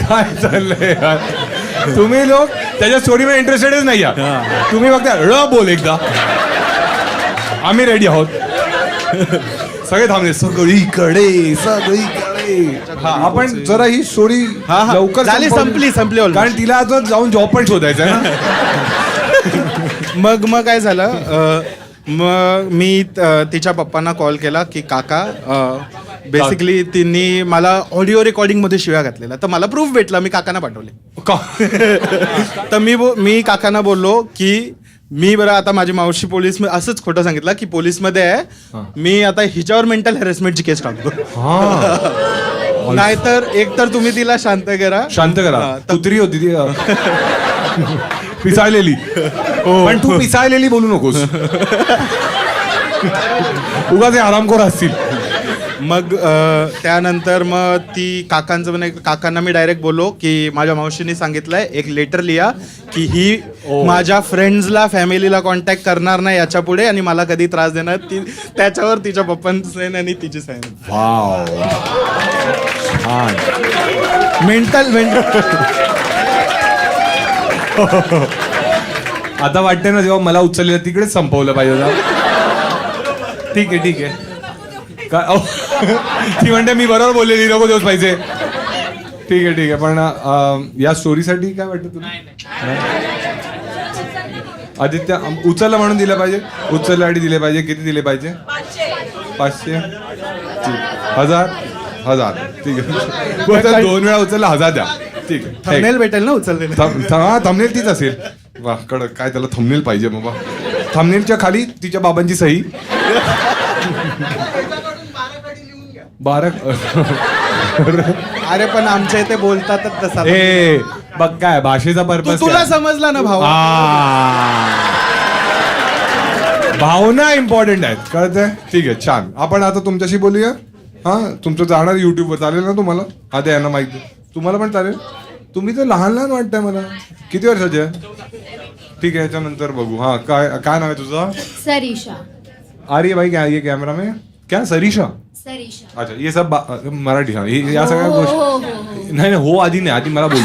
काय चाललंय तुम्ही लोक त्याच्या स्टोरीमध्ये इंटरेस्टेडच नाही. तुम्ही फक्त बोल एकदा, आम्ही रेडी आहोत. सगळे थांबले, सगळीकडे. आपण जरा ही स्टोरी लवकर संपली कारण तिला आता जाऊन जॉब पण शोधायचा आहे ना. मग काय झालं, मग मी तिच्या पप्पांना कॉल केला की काका, बेसिकली तिने मला ऑडिओ रेकॉर्डिंग मध्ये शिव्या घातलेला. तर मला प्रूफ भेटला, मी काकांना पाठवले. तर मी काकांना बोललो की मी बरं आता माझी मावशी पोलीस असंच खोटं सांगितलं की पोलीसमध्ये आहे, मी आता हिच्यावर मेंटल हॅरेसमेंटची केस टाकतो. हा नाहीतर एकतर तुम्ही तिला शांत करा. शांत करा. कुत्री होती ती पिसाळलेली. पण तू पिसाळलेली बोलू नकोस. उगाच आरामखोर असतील. मग त्यानंतर मग ती काकांना मी डायरेक्ट बोललो की माझ्या मावशीने सांगितलंय एक लेटर लिहा की ही माझ्या फ्रेंड्सला फॅमिलीला कॉन्टॅक्ट करणार नाही याच्या पुढे आणि मला कधी त्रास देणार. ती त्याच्यावर तिच्या पप्पांची साईन आणि तिची साईन. वाव मेंटल आता वाटतंय ना जेव्हा मला उचललेलं तिकडेच संपवलं पाहिजे होतं. ठीक आहे काय ती म्हणते मी बरोबर बोललेली नको देऊच पाहिजे. ठीक आहे पण या स्टोरीसाठी काय वाटतं तुला? आदित्य उचलला म्हणून दिलं पाहिजे. उचलल्यासाठी दिले पाहिजे. किती दिले पाहिजे? 500 1000 ठीक आहे. 2 वेळा उचलला 1000 द्या. ठीक आहे. थंबनेल भेटेल ना उचललेलं. थंबनेल तीच असेल. वा कडक काय त्याला थंबनेल पाहिजे बाबा. थंबनेलच्या खाली तिच्या बाबांची सही. 12 अरे पण आमच्या इथे बोलतातच तसा. ए बघ काय भाषेचा पर्पज. तुला समजला ना भाऊ. भावना इम्पॉर्टंट आहेत कळतंय. ठीक आहे छान. आपण आता तुमच्याशी बोलूया. हा तुमचं जाणार युट्यूबवर चालेल ना तुम्हाला? हा द्या यांना माहिती. तुम्हाला पण चालेल. तुम्ही तर लहान वाटतंय मला. किती वर्षाचे आहे? ठीक आहे याच्यानंतर बघू. हा काय नाव आहे तुझं? सरिषा. अरे भाई क्या ये कैमरा में क्या? सरिषा. अच्छा ये सब मराठी. हा या सगळ्या गोष्टी नाही हो आधी नाही. आधी मला बोल.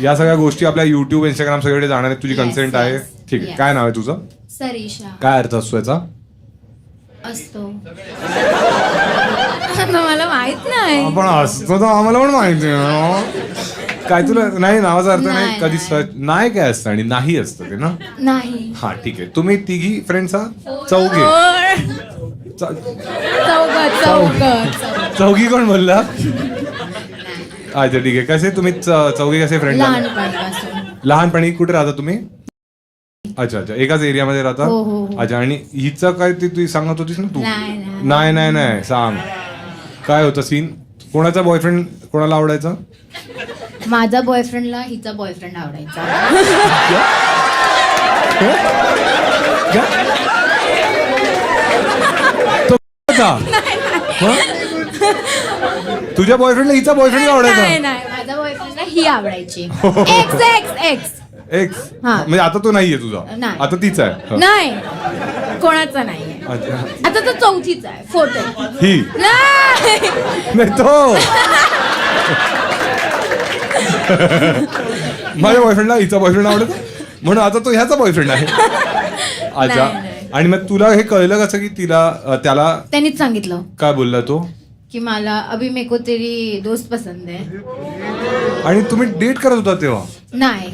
या सगळ्या गोष्टी आपल्या युट्यूब इंस्टाग्राम सगळीकडे जाणार आहेत. तुझी कन्सेंट आहे. ठीक आहे. काय नाव आहे तुझं? सरिषा. काय अर्थ असतो याचा? असतो मला माहित नाही. आपण असतो तर आम्हाला पण माहिती आहे. काय तुला नाही नावाचा अर्थ नाही कधी सर्च नाही काय असतं आणि नाही असतं ते ना. नाही. हा ठीक आहे. तुम्ही तिघी फ्रेंड्स आहात? चौघे. चौघी कोण बोलला? अच्छा ठीक आहे. कसे तुम्ही चौघे कसे फ्रेंड? लहानपणी. कुठे राहता तुम्ही? अच्छा एकाच एरियामध्ये राहता. अच्छा आणि हिचं काय तू सांगत होतीस ना तू? नाही सांग काय होतं सीन. कोणाचा बॉयफ्रेंड कोणाला आवडायचा? माझा बॉयफ्रेंडला हिचा बॉयफ्रेंड आवडायचा. तुझ्या बॉयफ्रेंडला हिचा बॉयफ्रेंड आवडायचा? माझ्या बॉयफ्रेंडला ही आवडायची. एक्स म्हणजे आता तो नाहीये तुझा? नाही. आता तीच आहे? नाही कोणाचा नाहीये. आता तो चौथीचा आहे. फोटो ही नाही तो. माझ्या बॉयफ्रेंडला हिचा बॉयफ्रेंड आवडत म्हणून आता तो ह्याचा बॉयफ्रेंड आहे. अच्छा आणि मग तुला हे कळलं कसं की त्याला त्यांनीच सांगितलं. काय बोलला तो? की मला अभी मेरे को तेरी दोस्त पसंद है. आणि तुम्ही डेट करत होता तेव्हा? नाही.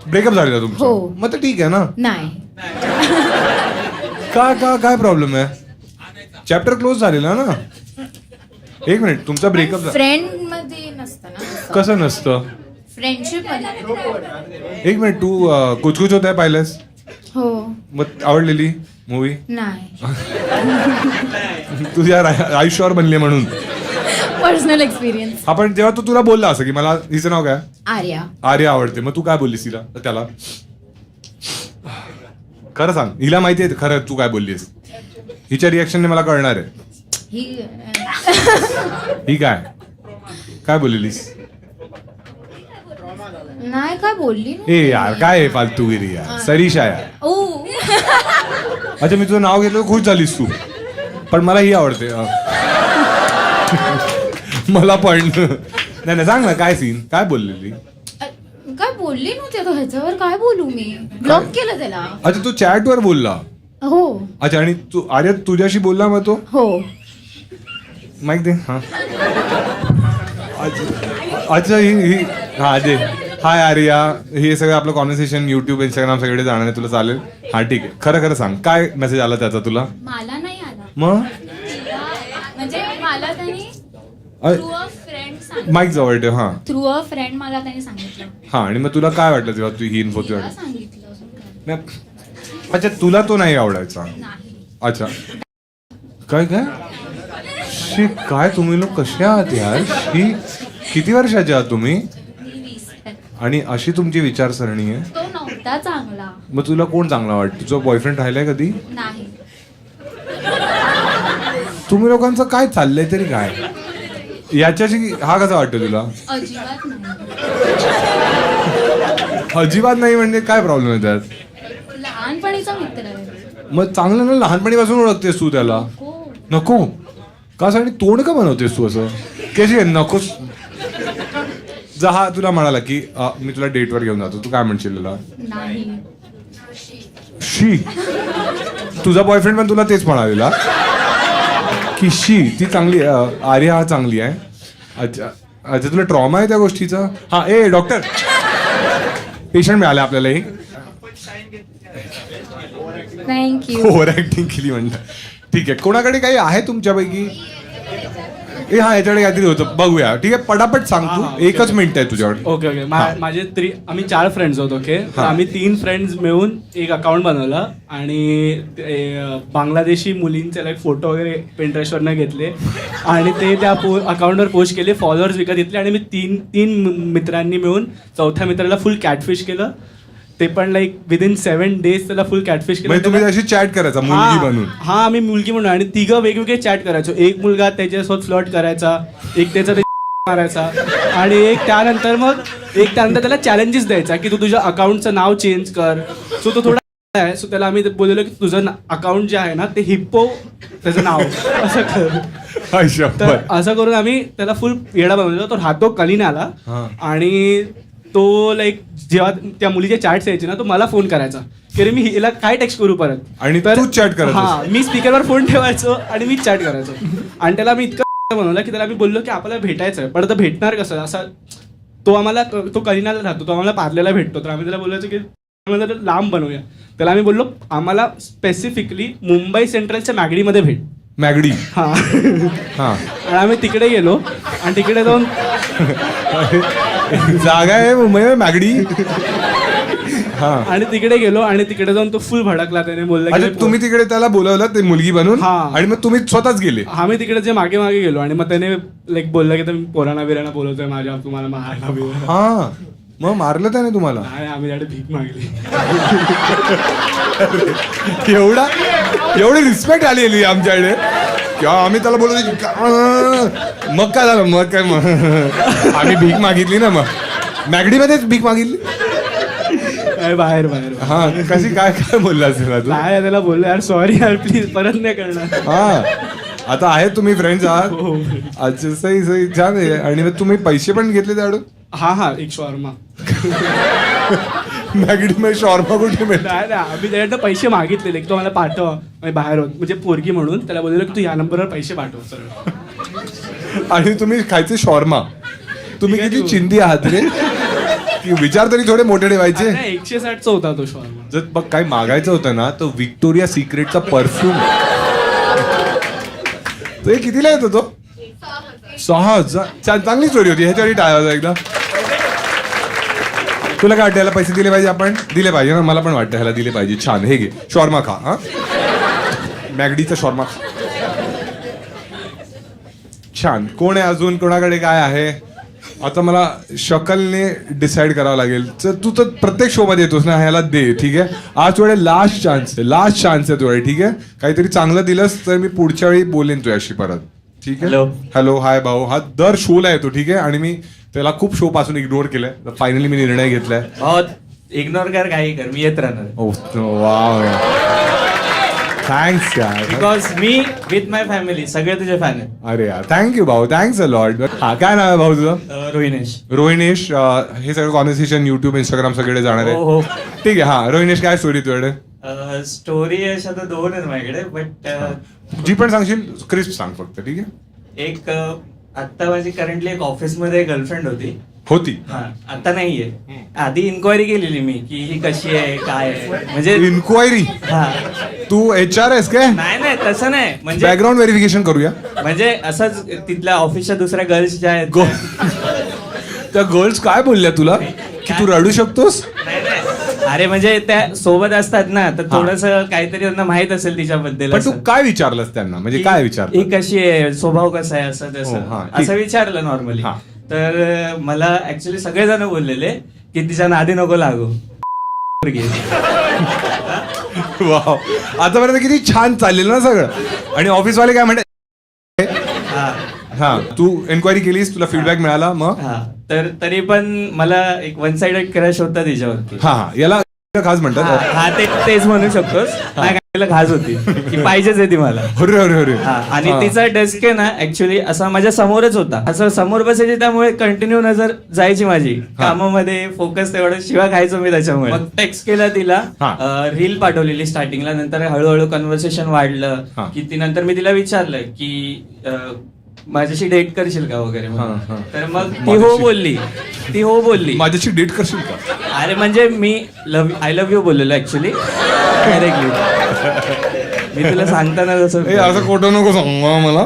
ब्रेकअप झालेला तुमचा? हो. मग तर ठीक आहे ना. नाही. काय प्रॉब्लेम आहे? चॅप्टर क्लोज झालेला ना. एक मिनिट तुमचा ब्रेकअप फ्रेंड मध्ये नसतं ना. कसं नसतं? फ्रेंडशिप मध्ये. एक मिनिट तू कुछ कुछ होता है पाहिलंस? हो. मग आवडलेली मूवी? नाही. तुझ्या आयुष्यावर बनले म्हणून पर्सनल एक्सपिरियन्स. आपण जेव्हा तू तुला बोलला असं की मला हिचं नाव काय? आर्या आवडते. मग तू काय बोललीस तिला त्याला? खरं सांग. हिला माहिती आहे खरं तू काय बोललीस? हिच्या रिॲक्शनने मला कळणार आहे. ही काय बोललेलीस? नाही काय बोलली. ए यार काय आहे फालतूगिरी यार. सरिषा यार. ओ अच्छा मी तुझं नाव घेतलं खुश झालीस तू. पण मला ही आवडते. मला पण नाही सांग ना काय सीन काय बोललेली? काय बोलली नव्हती. आता ह्याच्यावर काय बोलू मी. ब्लॉक केलं त्याला. अच्छा तू चॅटवर बोलला? हो. अच्छा आणि तू आर्या तुझ्याशी बोलला मग तो? हो. माहित दे. हा अच्छा ही हा दे. हाय आर्या. हे सगळं आपलं कॉन्व्हर्सेशन युट्यूब इंस्टाग्राम सगळे जाणार आहे. तुला चालेल? हा ठीक आहे. खरं सांग काय मेसेज आला त्याचा तुला? मला नाही आला. मग म्हणजे मला त्यांनी थ्रू अ फ्रेंड माईक जवळ ठेव. हा थ्रू अ फ्रेंड मला त्यांनी सांगितलं. हा आणि मग तुला काय वाटलं तेव्हा तू ही इन्फो तिला सांगितलं अजून काय. नाही अच्छा, तुला तो नाही आवडायचा. नाही. अच्छा, काय काय शी, काय तुम्ही लोक कसे आहात यार. शी, किती वर्षाचे आहात तुम्ही मी 20 आहे. आणि अशी तुमची विचारसरणी आहे. तो नव्हता चांगला. मग तुला कोण चांगला वाटतं? तुझा बॉयफ्रेंड राहिलाय कधी? नाही. तुम्ही लोकांचं काय चाललंय तरी काय. याच्याशी हा कसा वाटतो तुला? अजिबात नाही. अजिबात नाही म्हणजे काय प्रॉब्लेम आहे त्यात? लहानपणीचा मित्र आहे. मग चांगलं ना, लहानपणीपासून ओळखतेस तू त्याला. हो. नको का आणि तोंड का बनवतेस तू असं कशी नकोस. जा, हा तुला म्हणाला की मी तुला डेटवर घेऊन जातो, तू काय म्हणशील त्याला? नाही. शी, तुझा बॉयफ्रेंड पण तुला तेच म्हणालेला की शी ती चांगली आर्या हा चांगली आहे. अच्छा अच्छा, तुला ट्रॉमा आहे त्या गोष्टीचा. हा, ए डॉक्टर, पेशंट मिळाले आपल्याला. एक थँक्यू. ओव्हर ऍक्टिंग केली म्हणतात. ठीक आहे, कोणाकडे काही आहे तुमच्यापैकी? ए हा, याच्याकडे काहीतरी होतं, बघूया. ठीक आहे, पटापट सांग तू. एकच मिनिट आहे तुझ्याकडे. Okay okay. माझे आम्ही 4 फ्रेंड्स होतो. ओके, तर आम्ही 3 फ्रेंड्स मिळून एक अकाउंट बनवलं आणि ते बांगलादेशी मुलींचे लाईक फोटो वगैरे पिंटरेस्टवरनं घेतले आणि ते त्या अकाउंटवर पोस्ट केले, फॉलोअर्स विकत घेतले आणि मी तीन मित्रांनी मिळून चौथ्या मित्राला फुल कॅटफिश केलं. ते पण लाईक विदिन 7 days त्याला फुल कॅटफिश केलं. म्हणजे तुम्ही अशी चॅट करायचा मुलगी बनून? हा, आम्ही मुलगी म्हणून आणि 3 वेगवेगळे चॅट करायचो. एक मुलगा त्याच्यासोबत फ्लर्ट करायचा, एक त्याचा मारायचा आणि एक त्यानंतर त्याला चॅलेंजेस द्यायचा की तू तुझ्या अकाउंटचं नाव चेंज कर. सो तो थोडा आहे. सो त्याला आम्ही बोललेलो की तुझं अकाउंट जे आहे ना ते हिप्पो त्याचं नाव असं कर. तर असं करून आम्ही त्याला फुल येडा बनवलेला. तो राहतो कलिनाला आणि तो लाईक जेव्हा त्या मुलीचे चॅट्स यायचे ना, तो मला फोन करायचा की अरे मी हिला काय टेक्स्ट करू परत. आणि तू चॅट करायचा? हा, मी स्पीकरवर फोन ठेवायचो आणि मी चॅट करायचो. आणि त्याला मी इतकं बनवलं की त्याला मी बोललो की आपल्याला भेटायचं आहे, पण आता भेटणार कसं. असा तो कलिनाला राहतो, तो आम्हाला पार्लेला भेटतो. तर आम्ही त्याला बोलायचो की लांब बनवूया. त्याला आम्ही बोललो आम्हाला स्पेसिफिकली मुंबई सेंट्रलच्या मॅगडीमध्ये भेट. मॅगडी? हा. आणि आम्ही तिकडे गेलो आणि तिकडे जाऊन जागा आहे मुंबई मॅगडी. हा, आणि तिकडे गेलो आणि तिकडे जाऊन तो फुल भडकला. त्याने बोलला अच्छा, की तुम्ही तिकडे त्याला बोलवलं ते मुलगी बनून? हा. आणि मग तुम्ही स्वतःच गेले? आम्ही तिकडे जे मागे मागे गेलो आणि मग त्याने लाईक बोलला की तुम्ही पोरांना बिरांना बोलवतोय माझ्या, तुम्हाला मारायला बिरायला. हा, मग मारलं त्याने तुम्हाला? नाही, आम्ही त्याकडे भीक मागली. एवढी रिस्पेक्ट आलेली आमच्याकडे किंवा आम्ही त्याला बोलतो. मग काय झालं? मग काय, मग आम्ही भीक मागितली ना. मग मॅगडीमध्येच भीक मागितली? बाहेर. हा, कशी काय काय बोलला असेल तू? नाही, त्याला बोललो यार सॉरी यार, प्लीज परत नाही करणार. हा, आता आहे तुम्ही फ्रेंड्स आहात? अच्छा, सही सही, छान आहे. आणि मग तुम्ही पैसे पण घेतले त्याकडून? हा, एक शॉर्मा. मॅगडीमध्ये शॉर्मा कुठे मिळाला? नाही, आम्ही त्याच्याकडनं पैसे मागितलेले की तो मला पाठव, बाहेर होत म्हणजे पोरगी म्हणून. त्याला बोललो की तू या नंबरवर पैसे पाठव सरळ. आणि तुम्ही खायचे शॉर्मा? तुम्ही किती चिंदी आहात रे, की विचार तरी थोडे मोठे ठेवायचे. 160चा होता तो शॉर्मा. जर बघ काही मागायचं होतं ना, तर व्हिक्टोरिया सिक्रेटचा परफ्यूम. तो कितीला येतो तो? 6,000. चांगली स्टोरी होती. ह्याच्यावर टाळायचा एकदा. तुला काय वाटतं, ह्याला पैसे दिले पाहिजे? आपण दिले पाहिजे ना. मला पण वाटतं ह्याला दिले पाहिजे. छान, हे घे शॉर्मा खा. हा, मॅगडीचा शॉर्मा खा. छान. कोण आहे अजून? कोणाकडे काय आहे? आता मला शकलने डिसाईड करावं लागेल. तर तू तर प्रत्येक शो मध्ये येतोस ना, ह्याला दे. ठीक आहे, आज वेळे लास्ट चान्स आहे तुझ्या. ठीक आहे, काहीतरी चांगलं दिलंस तर मी पुढच्या वेळी बोलेन तुझ्याशी परत. ठीक आहे. हॅलो, हाय भाऊ. हा दर शोला येतो. ठीक आहे, आणि मी त्याला खूप शो पासून इग्नोर केलंय. तर फायनली मी निर्णय घेतलाय. इग्नोर कर, काही कर, मी येत राहणार. वाव, थँक्स यार. Because me with my family सगळे तुझे फॅन आहेत. अरे यार, थँक्यू भाऊ, थँक्स अ लॉट. हा, काय नाव आहे भाऊ तुझं? रोहिनेश. रोहिनेश. हे सगळं कॉन्व्हर्सेशन युट्यूब, इंस्टाग्राम सगळे जाणार हो. आहे? ठीक आहे. हा, रोहिनेश, काय स्टोरी तुझ्याकडे? स्टोरी अशा तर 2 आहेत माझ्याकडे, बट जी पण सांगशील क्रिस्प सांग फक्त. ठीक आहे. एक आता माझी करंटली एक ऑफिसमध्ये गर्लफ्रेंड होती. हा, आता नाहीये. आधी इन्क्वायरी केलेली मी की ही कशी आहे, काय आहे, म्हणजे इन्क्वायरी? हा. तू HR आहेस काय? नाही तसं नाही, म्हणजे बॅकग्राऊंड व्हेरिफिकेशन करूया. म्हणजे असंच तिथल्या ऑफिसच्या दुसऱ्या गर्ल्स ज्या आहेत त्या गर्ल्स काय बोलल्या तुला की तू रडू शकतोस? नाही अरे म्हणजे त्या सोबत असतात ना तर थोडस काहीतरी त्यांना माहित असेल तिच्याबद्दल पण तू असं. काय विचारलंस त्यांना, म्हणजे काय विचार? ही कशी आहे, स्वभाव कसा आहे, असं हो, तसं हा, ठीक. असं विचारलं नॉर्मली. हा. तर मला ऍक्च्युली सगळेजण बोललेले की तिच्या नादी नको लागू. वाव, आतापर्यंत किती छान चाललेलं ना सगळं. आणि ऑफिसवाले काय म्हणतात? हा. हा, तू एन्क्वायरी केलीस, तुला फीडबॅक मिळाला, मग? हा तर तरी पण मला एक वन साइडेड क्रश होता तिच्यावरती. हा हा, याला खास म्हणतात. हा तेच म्हणू शकतोस. माझ्या घास होती की पाहिजेच आहे ती मला. अरे अरे अरे. हा, आणि तिचा डेस्क आहे ना ऍक्च्युली असा माझ्या समोरच होता, असं समोर बसायची, त्यामुळे कंटिन्यू नजर जायची माझी कामामध्ये, फोकस तेवढं शिवाय खायचो मी त्याच्यामुळे. मग टेक्स्ट केला तिला, रील पाठवलेली स्टार्टिंगला, नंतर हळूहळू कन्व्हर्सेशन वाढलं की ती नंतर मी तिला विचारलं की माझ्याशी डेट करशील का वगैरे म्हणून. तर मग ती हो बोलली. माझ्याशी डेट करशील का? अरे म्हणजे मी आय लव्ह यू बोललेलो ऍक्च्युली डायरेक्टली. मी तुला सांगताना जसं असं खोटं नको सांगू मला.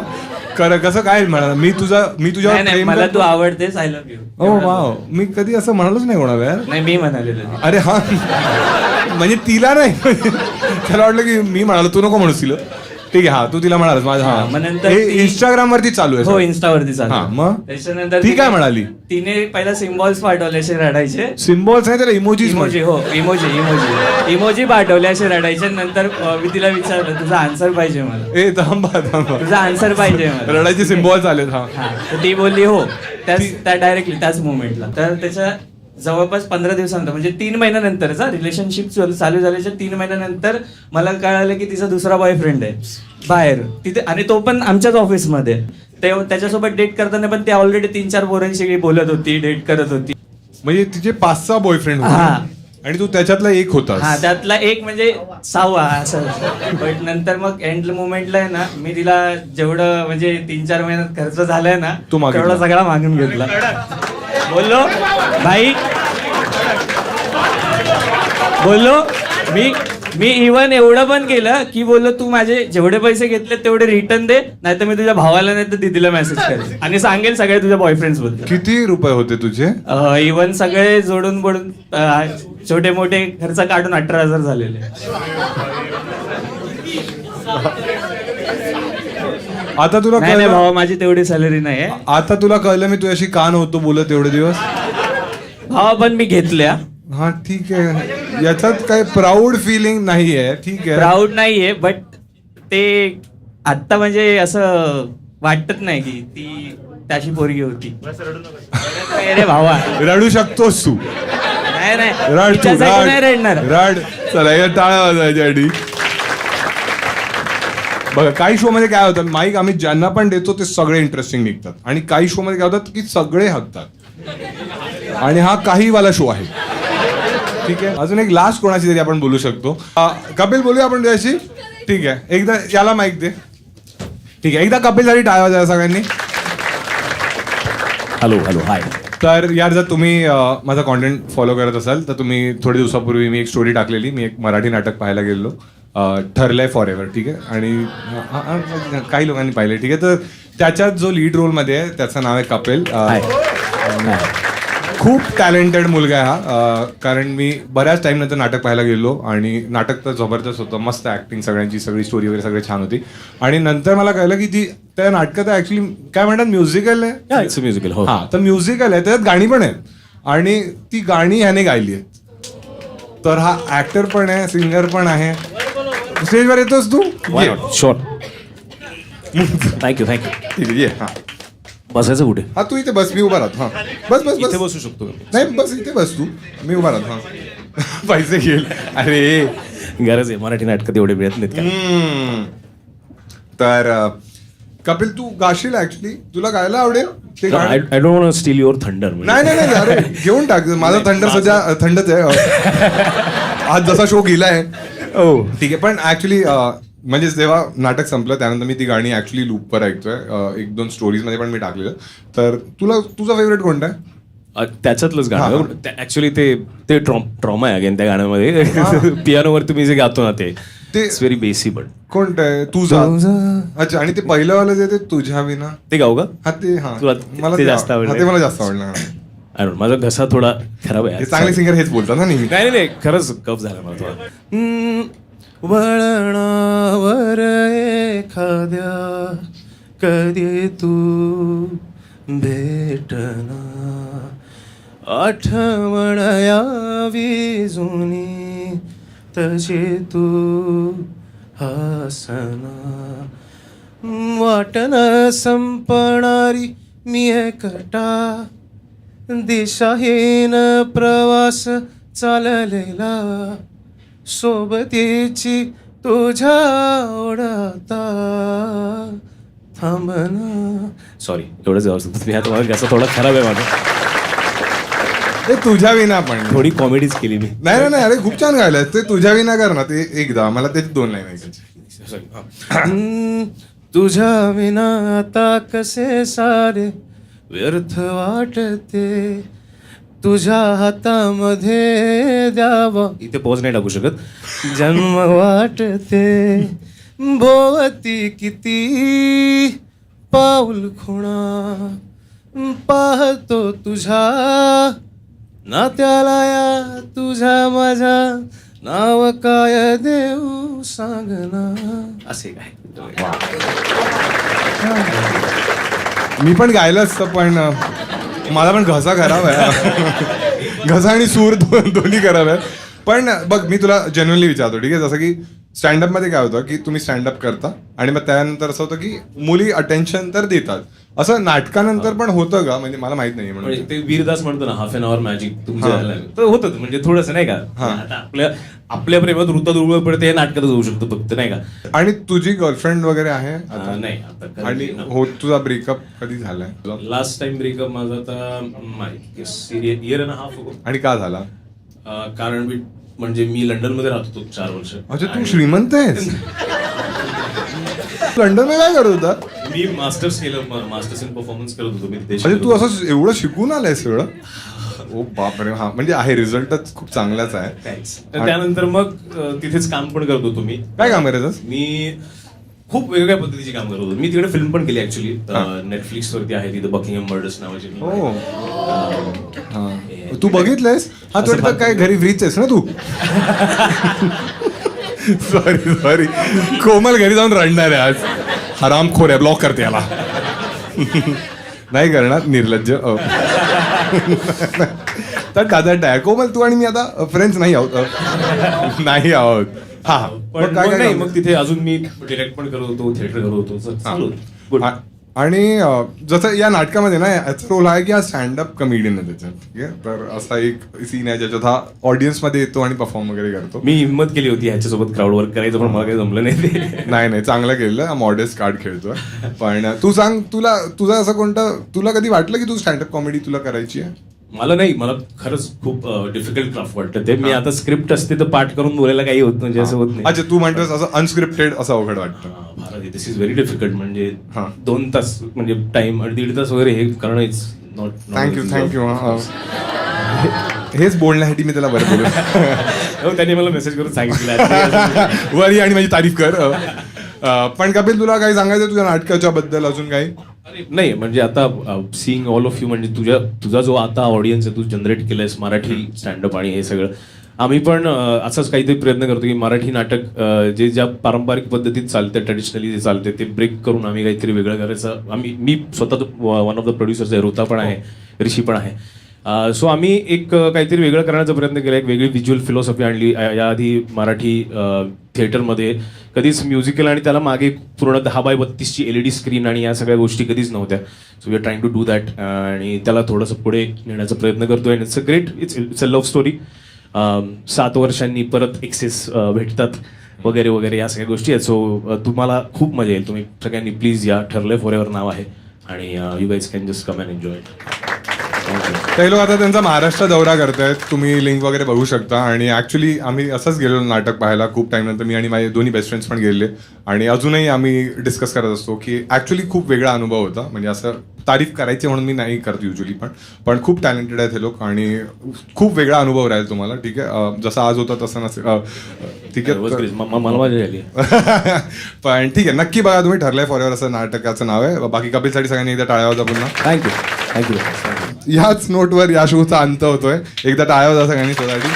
कसं काय म्हणा, मी तुझ्यावर नाही, प्रेम मला करतो. तू आवडतेस, I love you. Oh wow, मी कधी असं म्हणालोच नाही कोणाला यार. नाही, मी म्हणालेलं. अरे हा, म्हणजे तिला नाही, त्याला वाटलं की मी म्हणालो, तू नको म्हणूस तिला. ठीक आहे, हा तू तिला म्हणालास माझा. हा, मग नंतर हे ती- इंस्टाग्राम वरती चालू आहे हो, सर. इन्स्टावरती चालू. हा, मग? त्याच्यानंतर ती काय म्हणाली? तिने पहिला सिम्बॉल्स पाठवले असे रडायचे. सिम्बॉल्स नाही, त्याला इमोजीज इमोजी, हो इमोजी पाठवले असे रडायचे. नंतर मी तिला विचारलं तुझा आन्सर पाहिजे मला, ए थांबा थांबा, तुझा आन्सर पाहिजे मला. रडायचे सिम्बॉल्स आले. हा, हा, तर ती बोलली हो, त्या डायरेक्टली त्याच मोमेंटला. तर त्याच्या जवळपास 15 दिवसानंतर, म्हणजे 3 महिन्यानंतरचा रिलेशनशिप चालू झाल्याच्या 3 महिन्यानंतर मला कळालं की तिचा दुसरा बॉयफ्रेंड आहे बाहेर तिथे, आणि तो पण आमच्याच ऑफिसमध्ये. त्याच्यासोबत डेट करताना पण ती ऑलरेडी 3-4 पोरांशी बोलत होती, डेट करत होती. म्हणजे तिचे 5-6 बॉयफ्रेंड हा. आणि तू त्याच्यातला एक होता. हा, त्यातला एक म्हणजे 6वा असं. बट नंतर मग एंड मुवमेंटला आहे ना, मी तिला जेवढं म्हणजे 3-4 महिन्यात खर्च झालाय ना, तू मागितला. तेवढा सगळा मागून घेतला. बोललो मी इव्हन एवढं पण केलं की बोललो तू माझे जेवढे पैसे घेतले तेवढे रिटर्न दे, नाही तर मी तुझ्या भावाला नाही तर दीदीला मेसेज करेन आणि सांगेल सगळे तुझ्या बॉयफ्रेंड्स बद्दल. किती रुपये होते तुझे? इव्हन सगळे जोडून बोडून छोटे मोठे खर्च काढून 18,000 झालेले. आता तुला नाही कळलं? भावा, माझी तेवढी सॅलरी नाही. आता तुला कळलं मी तुझ्याशी का नव्हतो बोलत एवढे दिवस? भावा पण मी घेतल्या. हा ठीक आहे, याच्यात काही प्राऊड फिलिंग नाहीये. ठीक आहे, प्राऊड नाहीये, बट ते आत्ता म्हणजे असं वाटत नाही की ती त्याची पोरगी होती. रे भावा, रडू शकतोस तू. नाही रड तू, तिच्यासाठी नाही रडणार. रड. चला या टाळ्या वाजवायच्यासाठी. बघा, काही शो मध्ये काय होतं, माईक आम्ही ज्यांना पण देतो ते सगळे इंटरेस्टिंग निघतात, आणि काही शो मध्ये काय होतात की सगळे हकतात, आणि हा काही वाला शो आहे. ठीक आहे, अजून एक लास्ट कोणाशी तरी आपण बोलू शकतो. कपिल, बोलूया आपण तुझ्याशी? ठीक आहे, एकदा याला माईक दे. ठीक आहे, एकदा कपिल साठी टाळ्या वाजवा सगळ्यांनी. Hello hi. तर यार, जर तुम्ही माझा कॉन्टेंट फॉलो करत असाल तर तुम्ही थोडे दिवसापूर्वी मी एक स्टोरी टाकलेली. मी एक मराठी नाटक पाहायला गेलो, ठरलंय फॉर एव्हर. ठीक आहे, आणि काही लोकांनी पाहिले. ठीक आहे, तर त्याच्यात जो लीड रोलमध्ये आहे त्याचं नाव आहे कपिल. खूप टॅलेंटेड मुलगा आहे हा. कारण मी बऱ्याच टाइम नंतर नाटक पाहायला गेलो, आणि नाटक तर जबरदस्त होतं, मस्त ऍक्टिंग, सगळ्यांची सगळी स्टोरी वगैरे सगळी छान होती. आणि नंतर मला कळलं की ती त्या नाटकात ऍक्च्युली काय म्हणतात, म्युझिकल आहे. It's musical. हो, हा, तर म्युझिकल आहे, त्याच्यात गाणी पण आहेत, आणि ती गाणी ह्याने गायली आहेत. तर हा ऍक्टर पण आहे, सिंगर पण आहे. स्टेजवर येतोस तू? शुअर. थँक्यू. ठीक आहे, ये. हा बसायचं कुठे? हा, तू इथे बस, मी उभा राहतो. हा, बस बस इथे बस. बसू शकतो. नाही, बस इथे बस तू, मी उभा राहतो. हा, पैसे घेईल. अरे गरज आहे, मराठी नाटकात एवढे मिळत नाहीत का? तर कपिल, तू गाशील ऍक्च्युली, तुला गायला आवडेल ते गाणं? I don't want steel your thunder. नाही नाही नाही, अरे घेऊन टाक. माझा थंडर सध्या थंडच आहे. आज जसा शो गेलाय. हो, ठीक आहे, पण ऍक्च्युली म्हणजे जेव्हा नाटक संपलं त्यानंतर मी ती गाणी ऍक्च्युली लूपवर ऐकतोय. 1-2 स्टोरीज मध्ये पण मी टाकलेलं. तर तुझा फेवरेट कोणता आहे? त्याच्यातलंच गाणं. ऍक्च्युली ते ट्रॉमा आहे अगेन त्या गाण्यामध्ये. पियानोवर तुम्ही जे गातो ना ते इट्स व्हेरी बेसिक. बट कोणतं आहे तुझा? अच्छा, आणि ते पहिलं वालं जे ते तुझ्या विना, ते गाऊ का? हा ते, हा तुला मला ते जास्त आवडलं. ते मला जास्त आवडलं. I don't know, माझा घसा थोडा खराब आहे हे चांगले सिंगर हेच बोलतात ना नेहमी. नाही नाही खरंच कफ झाला मला थोडा. वळणावर एखाद्या कधी तू भेटना, आठवण यावी जुनी तशी तू हसना, वाटण संपणारी मी एकटा, दिशाहीन प्रवास चाललेला, सोबतीची तुझ्या ओढाता थांबना. सॉरी एवढंच गाव तुम्ही आता मला घसा थोडा खराब आहे माझा. ते तुझ्या विना पण थोडी कॉमेडीज केली मी. नाही नाही अरे खूप छान गायलं ते तुझ्या विना कर ना ते एकदा मला ते 2 लाईन ऐकायची. तुझ्या विना आता कसे सारे व्यर्थ वाटते, तुझ्या हातामध्ये द्यावा, इथे पॉज नाही टाकू शकत, जन्म वाटते, भोवती किती पाऊल खुणा, पाहतो तुझ्या नात्याला या तुझ्या माझ्या, नाव काय देऊ सांगना. असे काय मी पण गायलं असतं पण मला पण घसा खराब आहे. घसा आणि सूर दोन्ही खराब आहे. पण बघ मी तुला जेन्युअनली विचारतो ठीक आहे, जसं की स्टँडअप मध्ये काय होतं की तुम्ही स्टँडअप करता आणि मग त्यानंतर असं होतं की मुली अटेन्शन तर देतात, असं नाटकानंतर पण होतं का? म्हणजे मला माहित नाही म्हणून. म्हणजे ते वीरदास म्हणतो ना हाफ एन आवर मॅजिक तुमच्या तर होतं म्हणजे थोडंसं नाही का. आता आपल्या प्रेमात वृत्तात उघड पडते हे नाटकातच होऊ शकतं फक्त नाही का. आणि तुझी गर्लफ्रेंड वगैरे आहे आता? नाही आता आणि हो तुझा ब्रेकअप कधी झालाय? लास्ट टाइम ब्रेकअप माझा आता इयर अँड हाफ होतो. आणि का झाला? कारण म्हणजे मी लंडन मध्ये राहत होतो 4 वर्ष. अच्छा तू श्रीमंत आहेस. लंडन मध्ये काय करत होता? मी मास्टर्स केलं, मास्टर्स इन परफॉर्मन्स करत होतो मी तिथे. म्हणजे तू असं एवढं शिकून आलाय सगळं? ओ बापरे. हा म्हणजे आहे रिझल्टच खूप चांगलाच आहे. Thanks. तर त्यानंतर मग तिथेच काम पण करत होतो मी. काय काम करायचं? मी खूप वेगवेगळ्या पद्धतीची काम करत होतो. मी तिकडे फिल्म पण केली ऍक्च्युली. नेटफ्लिक्स वरती आहे तिथं बकिंगहॅम मर्डर्स नावाची. हो तू बघितलंयस? हा तू तर काय घरी व्रीच आहेस ना तू? सॉरी कोमल घरी जाऊन रडणार आहे आज. हरामखोर आहे, ब्लॉक करते याला. नाही करणार निर्लज्ज. तर दादा कोमल तू आणि मी आता फ्रेंड्स नाही आहोत. नाही आहोत. हा पण मग नाही मग तिथे अजून मी डिरेक्ट पण करत होतो, थिएटर करत होतो. चालू होतं. आणि जसं या नाटकामध्ये ना याचा रोल आहे की हा स्टँडअप कमेडियन आहे त्याच्यात. ठीक आहे, तर असा एक सीन आहे ज्याच्यात हा ऑडियन्स मध्ये येतो आणि परफॉर्म वगैरे करतो. मी हिंमत केली होती ह्याच्यासोबत क्राऊड वर्क करायचं पण मला काही जमलं नाही ते. नाही चांगलं केलं. मॉडेस्ट कार्ड खेळतोय. पण तू सांग तुझं असं कोणतं तुला कधी वाटलं की तू स्टँडअप कॉमेडी तुला करायची आहे? मला नाही, मला खरंच खूप डिफिकल्ट क्राफ्ट वाटतं ते. मी आता स्क्रिप्ट असते तर पाठ करून बोलायला काही होत म्हणजे असं होत नाही. अच्छा तू म्हणतोस असं अनस्क्रिप्टेड असं अवघड वाटतं? भारत दिस इज व्हेरी डिफिकल्ट. म्हणजे 2 तास म्हणजे टाइम आणि 1.5 तास वगैरे हे करणं इज नॉट. थँक्यू. हेच बोलण्यासाठी मी त्याला बरं बोलू. त्यांनी मला मेसेज करून सांगितलं वरी आणि माझी तारीफ कर. पण कपिल तुला काही सांगायचं तुझ्या नाटकाच्या बद्दल अजून काही? नाही म्हणजे आता सीइंग ऑल ऑफ यू म्हणजे तुझा जो आता ऑडियन्स आहे तू जनरेट केलंयस मराठी स्टँडअप आणि हे सगळं, आम्ही पण असाच काहीतरी प्रयत्न करतो की मराठी नाटक जे ज्या पारंपरिक पद्धतीत चालते ट्रेडिशनली जे चालते ते ब्रेक करून आम्ही काहीतरी वेगळं करायचं. मी स्वतः वन ऑफ द प्रोड्युसर्स आहे, रोता पण आहे, ऋषी पण आहे. सो आम्ही एक काहीतरी वेगळं करण्याचा प्रयत्न केला. एक वेगळी व्हिज्युअल फिलॉसॉफी आणली. याआधी मराठी थिएटरमध्ये कधीच म्युझिकल आणि त्याला मागे पूर्ण 10x32ची LED स्क्रीन आणि या सगळ्या गोष्टी कधीच नव्हत्या. So we are trying to do that आणि त्याला थोडंसं पुढे नेण्याचा प्रयत्न करतोय. It's a great it's a love story. 7 वर्षांनी परत एक्सेस भेटतात वगैरे वगैरे या सगळ्या गोष्टी आहेत. सो तुम्हाला खूप मजा येईल. तुम्ही सगळ्यांनी प्लीज या. ठरलंय फॉरएव्हर नाव आहे आणि you guys can just come and enjoy it. ते लोक आता त्यांचा महाराष्ट्र दौरा करतायत. तुम्ही लिंक वगैरे बघू शकता. आणि ऍक्च्युली आम्ही असंच गेलो नाटक पाहायला खूप टाइम नंतर. मी आणि माझे दोन्ही बेस्ट फ्रेंड्स पण गेले आणि अजूनही आम्ही डिस्कस करत असतो की ऍक्च्युली खूप वेगळा अनुभव होता. म्हणजे असं तारीफ करायची म्हणून मी नाही करत युजली, पण खूप टॅलेंटेड आहेत हे लोक आणि खूप वेगळा अनुभव राहील तुम्हाला. ठीक आहे, जसं आज होता तसं नसेल. ठीक आहे मला मजा आली. पण ठीक आहे, नक्की बघा तुम्ही. ठरलंय फॉरएव्हर असं नाटकाचं नाव आहे. बाकी कपिलसाठी सगळ्यांनी एकदा टाळ्या वाजवा पुन्हा. थँक्यू. याच नोटवर या शोचा अंत होतोय. एकदा टाळ्या वाजवा सगळ्यांनी त्यासाठी.